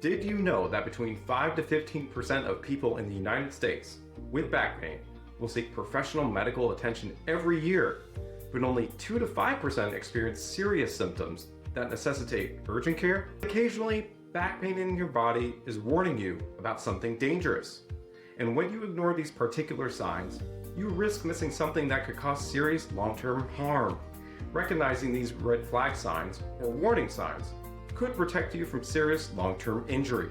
Did you know that between 5 to 15% of people in the United States with back pain will seek professional medical attention every year, but only 2 to 5% experience serious symptoms that necessitate urgent care? Occasionally, back pain in your body is warning you about something dangerous. And when you ignore these particular signs, you risk missing something that could cause serious long-term harm. Recognizing these red flag signs or warning signs could protect you from serious long-term injury.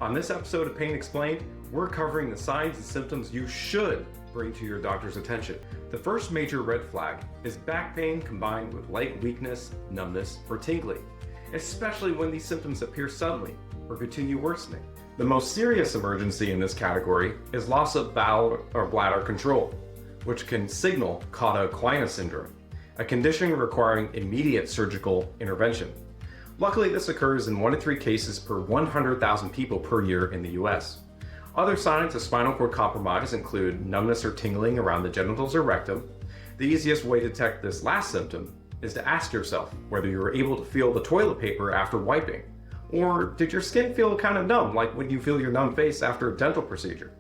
On this episode of Pain Explained, we're covering the signs and symptoms you should bring to your doctor's attention. The first major red flag is back pain combined with light weakness, numbness, or tingling, especially when these symptoms appear suddenly or continue worsening. The most serious emergency in this category is loss of bowel or bladder control, which can signal cauda-equina syndrome, a condition requiring immediate surgical intervention. Luckily, this occurs in 1 to 3 cases per 100,000 people per year in the US. Other signs of spinal cord compromise include numbness or tingling around the genitals or rectum. The easiest way to detect this last symptom is to ask yourself whether you were able to feel the toilet paper after wiping, or did your skin feel kind of numb like when you feel your numb face after a dental procedure.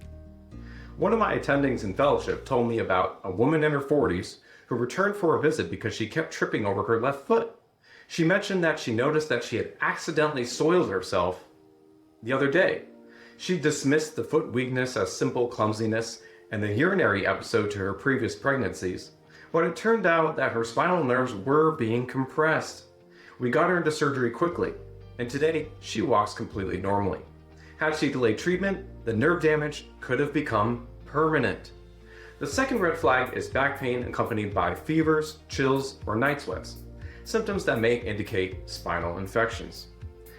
One of my attendings in fellowship told me about a woman in her 40s who returned for a visit because she kept tripping over her left foot. She mentioned that she noticed that she had accidentally soiled herself the other day. She dismissed the foot weakness as simple clumsiness and the urinary episode to her previous pregnancies, but it turned out that her spinal nerves were being compressed. We got her into surgery quickly, and today she walks completely normally. Had she delayed treatment, the nerve damage could have become permanent. The second red flag is back pain accompanied by fevers, chills, or night sweats, symptoms that may indicate spinal infections.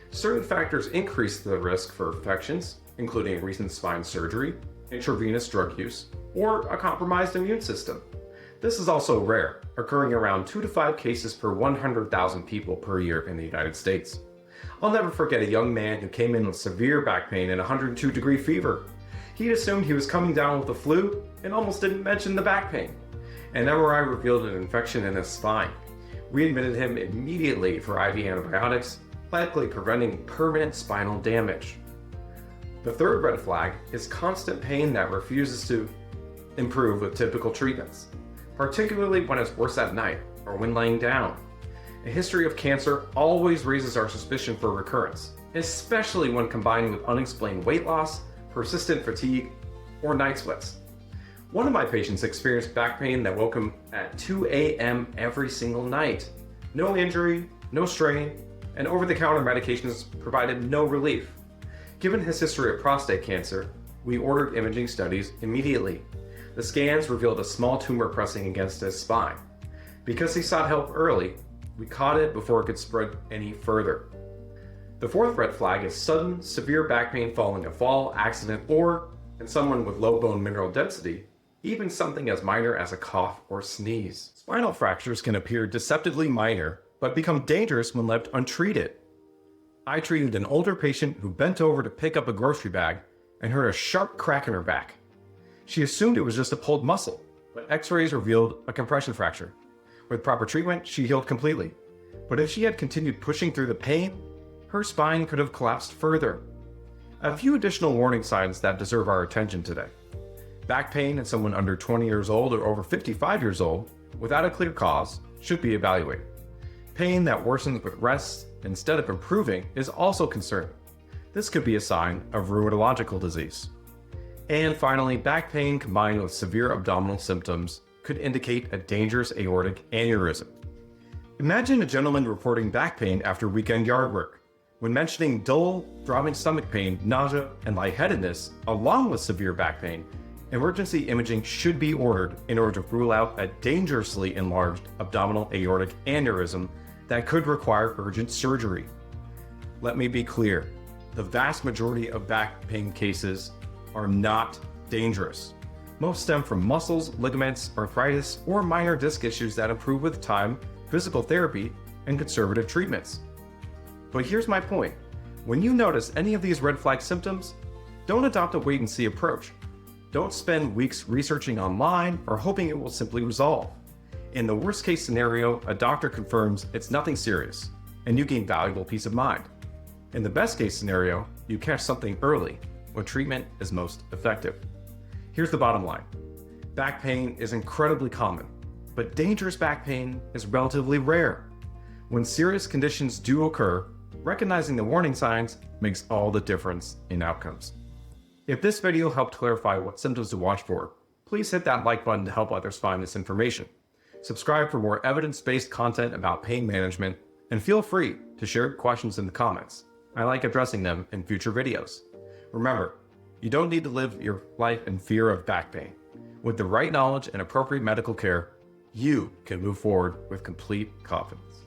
Certain factors increase the risk for infections, including recent spine surgery, intravenous drug use, or a compromised immune system. This is also rare, occurring around 2 to 5 cases per 100,000 people per year in the United States. I'll never forget a young man who came in with severe back pain and 102-degree fever. He assumed he was coming down with the flu and almost didn't mention the back pain. An MRI revealed an infection in his spine. We admitted him immediately for IV antibiotics, likely preventing permanent spinal damage. The third red flag is constant pain that refuses to improve with typical treatments, particularly when it's worse at night or when laying down. A history of cancer always raises our suspicion for recurrence, especially when combined with unexplained weight loss, persistent fatigue, or night sweats. One of my patients experienced back pain that woke him at 2 a.m. every single night. No injury, no strain, and over-the-counter medications provided no relief. Given his history of prostate cancer, we ordered imaging studies immediately. The scans revealed a small tumor pressing against his spine. Because he sought help early, we caught it before it could spread any further. The fourth red flag is sudden, severe back pain following a fall, accident, or, in someone with low bone mineral density, even something as minor as a cough or sneeze. Spinal fractures can appear deceptively minor, but become dangerous when left untreated. I treated an older patient who bent over to pick up a grocery bag and heard a sharp crack in her back. She assumed it was just a pulled muscle, but x-rays revealed a compression fracture. With proper treatment, she healed completely. But if she had continued pushing through the pain, her spine could have collapsed further. A few additional warning signs that deserve our attention today. Back pain in someone under 20 years old or over 55 years old without a clear cause should be evaluated. Pain that worsens with rest instead of improving is also concerning. This could be a sign of rheumatological disease. And finally, back pain combined with severe abdominal symptoms could indicate a dangerous aortic aneurysm. Imagine a gentleman reporting back pain after weekend yard work. When mentioning dull, throbbing stomach pain, nausea, and lightheadedness, along with severe back pain, emergency imaging should be ordered in order to rule out a dangerously enlarged abdominal aortic aneurysm that could require urgent surgery. Let me be clear, the vast majority of back pain cases are not dangerous. Most stem from muscles, ligaments, arthritis, or minor disc issues that improve with time, physical therapy, and conservative treatments. But here's my point. When you notice any of these red flag symptoms, don't adopt a wait-and-see approach. Don't spend weeks researching online or hoping it will simply resolve. In the worst-case scenario, a doctor confirms it's nothing serious, and you gain valuable peace of mind. In the best case scenario, you catch something early when treatment is most effective. Here's the bottom line. Back pain is incredibly common, but dangerous back pain is relatively rare. When serious conditions do occur, recognizing the warning signs makes all the difference in outcomes. If this video helped clarify what symptoms to watch for, please hit that like button to help others find this information. Subscribe for more evidence-based content about pain management, and feel free to share questions in the comments. I like addressing them in future videos. Remember, you don't need to live your life in fear of back pain. With the right knowledge and appropriate medical care, you can move forward with complete confidence.